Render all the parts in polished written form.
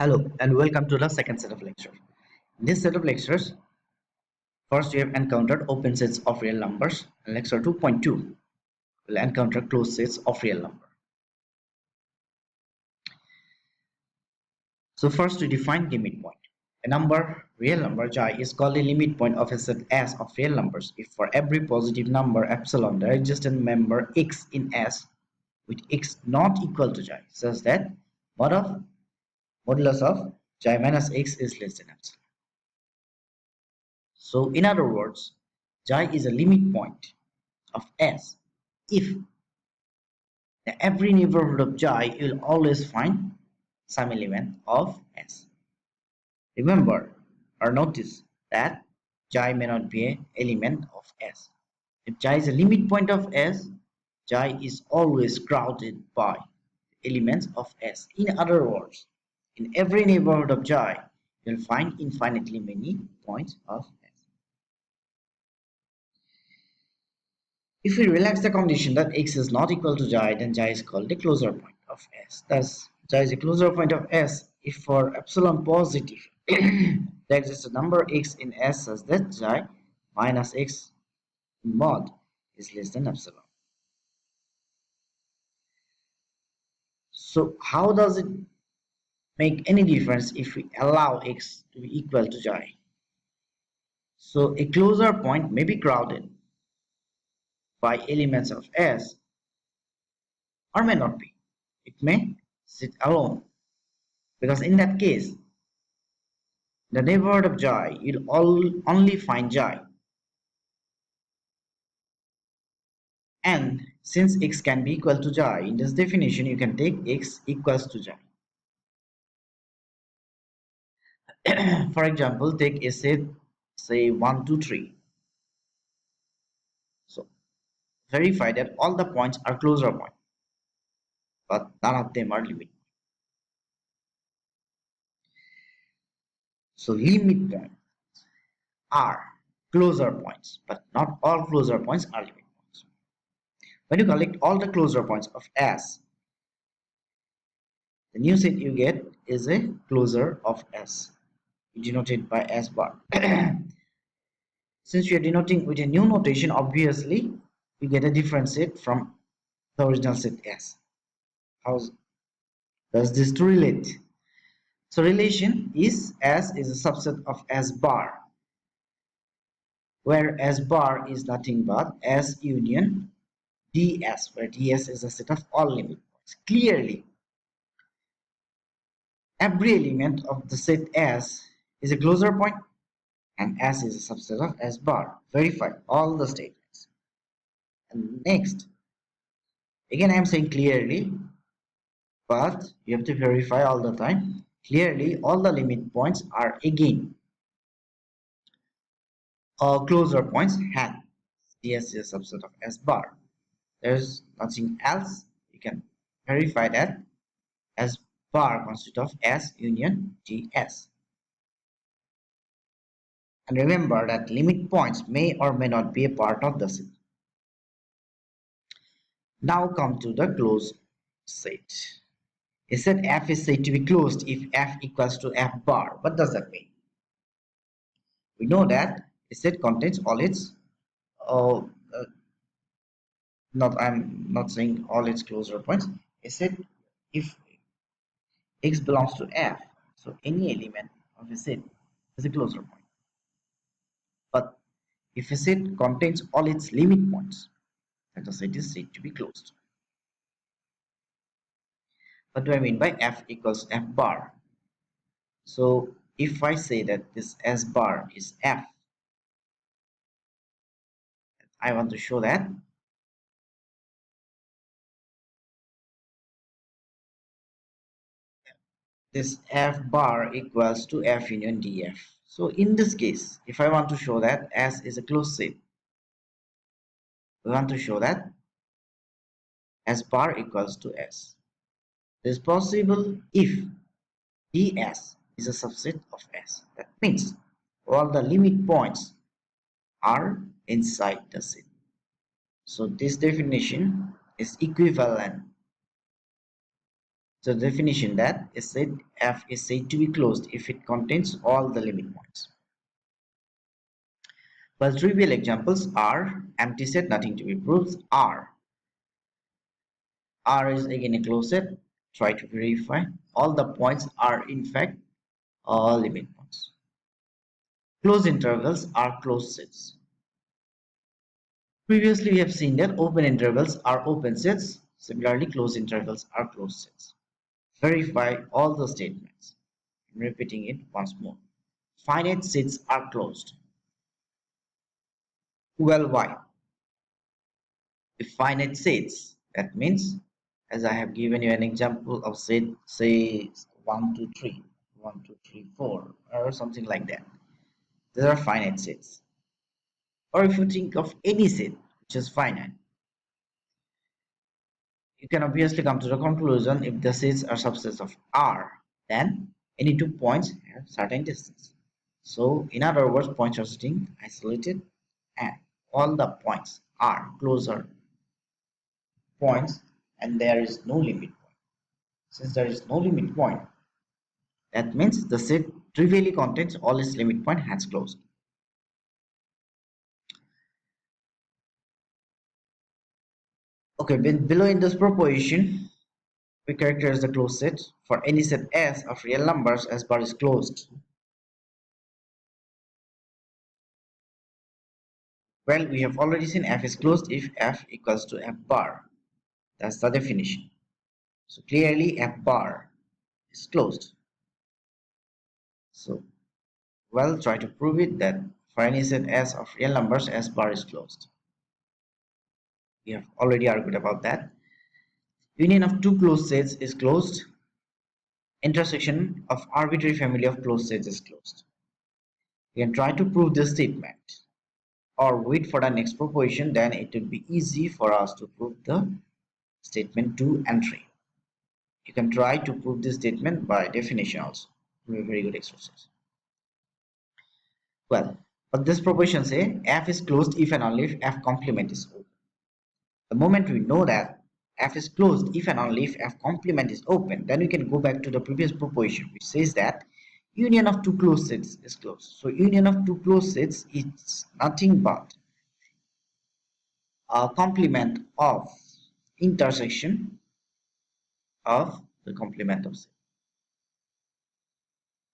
Hello and welcome to the second set of lectures. In this set of lectures, first we have encountered open sets of real numbers, and lecture 2.2 will encounter closed sets of real number. So first we define limit point. A number, real number xi is called a limit point of a set S of real numbers if for every positive number epsilon there exists a member x in S with x not equal to xi such that modulus of xi minus x is less than epsilon. So in other words, xi is a limit point of S if every neighborhood of xi you will always find some element of S. Remember or notice that xi may not be an element of S. If xi is a limit point of S, xi is always crowded by elements of S. In other words, in every neighborhood of xi, you'll find infinitely many points of S. If we relax the condition that x is not equal to xi, then xi is called the closure point of S. Thus, xi is a closure point of S if for epsilon positive there exists a number x in S such that xi minus x mod is less than epsilon. So how does it make any difference if we allow x to be equal to xi? So a closure point may be crowded by elements of S or may not be. It may sit alone because in that case the neighborhood of xi you'll only find xi, and since x can be equal to xi, in this definition you can take x equals to xi. For example, take a set say 1 2 3. So verify that all the points are closure points but none of them are limit. So limit points are closure points but not all closure points are limit points. When you collect all the closure points of S, the new set you get is a closure of S, denoted by S bar. Since we are denoting with a new notation, obviously we get a different set from the original set S. How does this to relate? So relation is S is a subset of S bar, where S bar is nothing but S union DS, where DS is a set of all limit points. Clearly, every element of the set S is a closure point and S is a subset of S bar. Verify all the statements. And next, again I am saying clearly, but you have to verify all the time. Clearly, all the limit points are again closure points, and DS is a subset of S bar. There's nothing else. You can verify that S bar consists of S union DS. And remember that limit points may or may not be a part of the set. Now come to the closed set. A set F is said to be closed if F equals to F bar. What does that mean? We know that a set contains all its uh, I'm not saying all its closure points. A set if x belongs to F, so any element of a set is a closure point. But if a set contains all its limit points, then the set is said to be closed. What do I mean by F equals F bar? So if I say that this S bar is F, I want to show that this F bar equals to F union DF. So in this case, if I want to show that S is a closed set, we want to show that S bar equals to S. This is possible if DS is a subset of S. That means all the limit points are inside the set. So this definition is equivalent So the definition that is said f is said to be closed if it contains all the limit points. Well, trivial examples are empty set, nothing to be proved. R is again a closed set. Try to verify. All the points are in fact all limit points. Closed intervals are closed sets. Previously, we have seen that open intervals are open sets. Similarly, closed intervals are closed sets. Verify all the statements. I'm repeating it once more. Finite sets are closed. Well, why? If finite sets, that means, as I have given you an example of set, say 1, 2, 3, 1, 2, 3, 4, or something like that. These are finite sets. Or if you think of any set which is finite, you can obviously come to the conclusion if the sets are subsets of R, then any two points have certain distance. So in other words, points are sitting isolated and all the points are closer points and there is no limit point. Since there is no limit point, that means the set trivially contains all its limit point, hence closed. Okay, below in this proposition, we characterize the closed set for any set S of real numbers S bar is closed. Well, we have already seen F is closed if F equals to F bar. That's the definition. So clearly F bar is closed. So, well, try to prove it that for any set S of real numbers S bar is closed. We have already argued about that. Union of two closed sets is closed. Intersection of arbitrary family of closed sets is closed. We can try to prove this statement or wait for the next proposition, then it will be easy for us to prove the statement 2 and 3. You can try to prove this statement by definition also. It will be a very good exercise. Well, but this proposition say F is closed if and only if F complement is open. The moment we know that F is closed if and only if F complement is open, then we can go back to the previous proposition which says that union of two closed sets is closed. So union of two closed sets is nothing but a complement of intersection of the complement of set.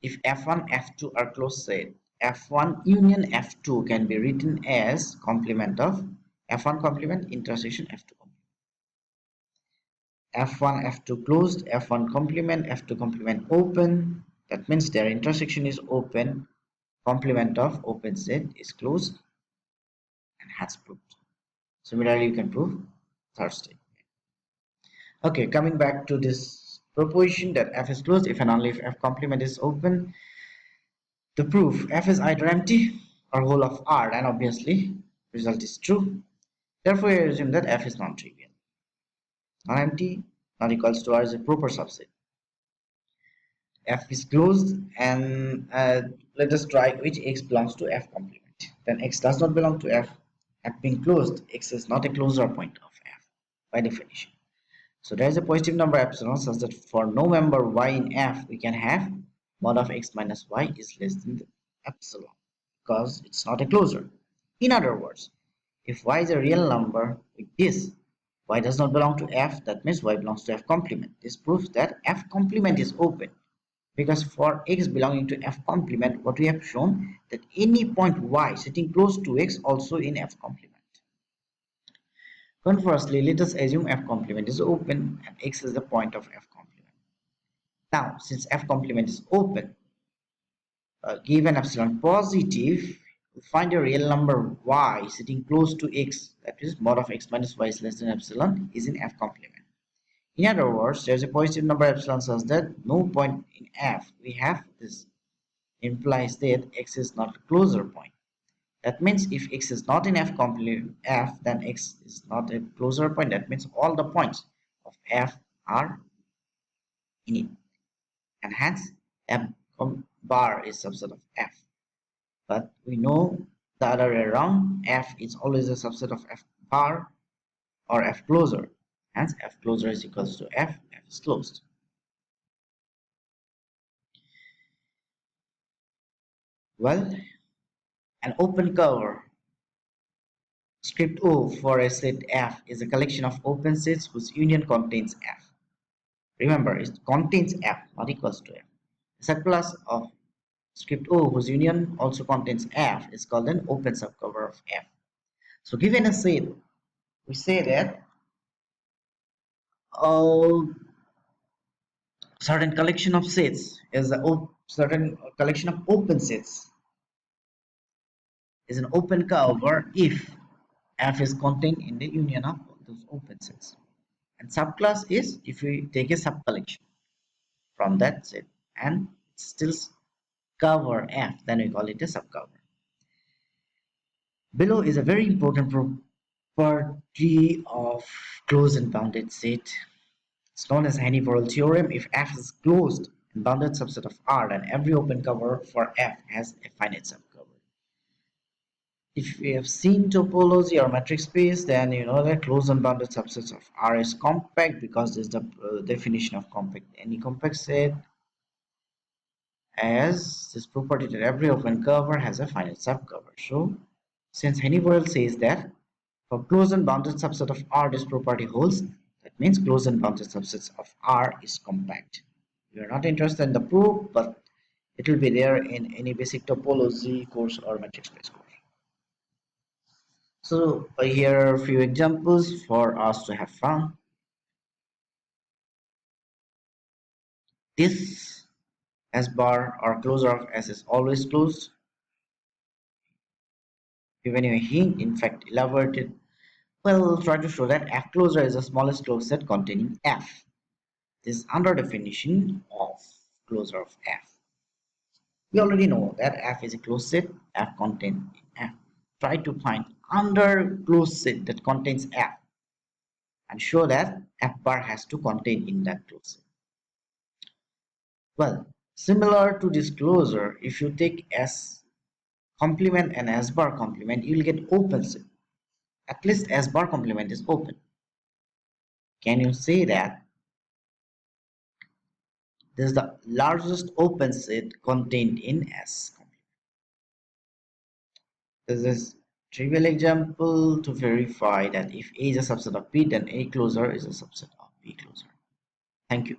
If F1, F2 are closed set, F1 union F2 can be written as complement of F1 complement intersection F2 complement. F1, F2 closed, F1 complement, F2 complement open. That means their intersection is open. Complement of open set is closed and has proved. Similarly, you can prove third statement. Okay, coming back to this proposition that F is closed if and only if F complement is open. To prove F is either empty or whole of R, then obviously result is true. Therefore, I assume that F is non-trivial. Non-empty, not equals to R is a proper subset. F is closed and let us try which X belongs to F complement. Then X does not belong to F. F being closed, X is not a closure point of F by definition. So there is a positive number epsilon such that for no member Y in F we can have mod of X minus Y is less than the epsilon because it's not a closure. In other words, if Y is a real number with this, Y does not belong to F, that means Y belongs to F complement. This proves that F complement is open. Because for X belonging to F complement, what we have shown that any point Y sitting close to X also in F complement. Conversely, let us assume F complement is open and X is the point of F complement. Now, since F complement is open, given epsilon positive, we find a real number Y sitting close to X, that is mod of X minus Y is less than epsilon, is in F complement. In other words, there is a positive number epsilon such that no point in F we have this implies that X is not a closure point. That means if X is not in F complement F, then X is not a closure point. That means all the points of F are in it, and hence F bar is subset of F. But we know the other way around. F is always a subset of F bar or F closure. Hence F closure is equals to F is closed. Well, an open cover script O for a set F is a collection of open sets whose union contains F. Remember, it contains F, not equals to F. A subclass of script O whose union also contains F is called an open subcover of F. So given a set, we say that a certain collection of sets is a certain collection of open sets is an open cover if F is contained in the union of those open sets. And subclass is if we take a subcollection from that set and still cover F, then we call it a subcover. Below is a very important property of closed and bounded set. It's known as Henny-Borel theorem. If F is closed and bounded subset of R, then every open cover for F has a finite subcover. If we have seen topology or matrix space, then you know that closed and bounded subsets of R is compact because this is the definition of compact. Any compact set has this property that every open cover has a finite subcover. So, since Henny-Borel says that for closed and bounded subset of R, this property holds. That means closed and bounded subsets of R is compact. We are not interested in the proof, but it will be there in any basic topology course or matrix space course. So here are a few examples for us to have fun. This S bar or closure of S is always closed. Given you a hint, in fact elaborated. Well, we'll try to show that F closure is the smallest closed set containing F. This is under definition of closure of F. We already know that F is a closed set, F contains F. Try to find under closed set that contains F and show that F bar has to contain in that closed set. Well, similar to this closure, if you take S complement and S bar complement, you will get open set. At least S bar complement is open. Can you say that this is the largest open set contained in S complement? This is trivial example to verify that if A is a subset of B, then A closure is a subset of B closure. Thank you.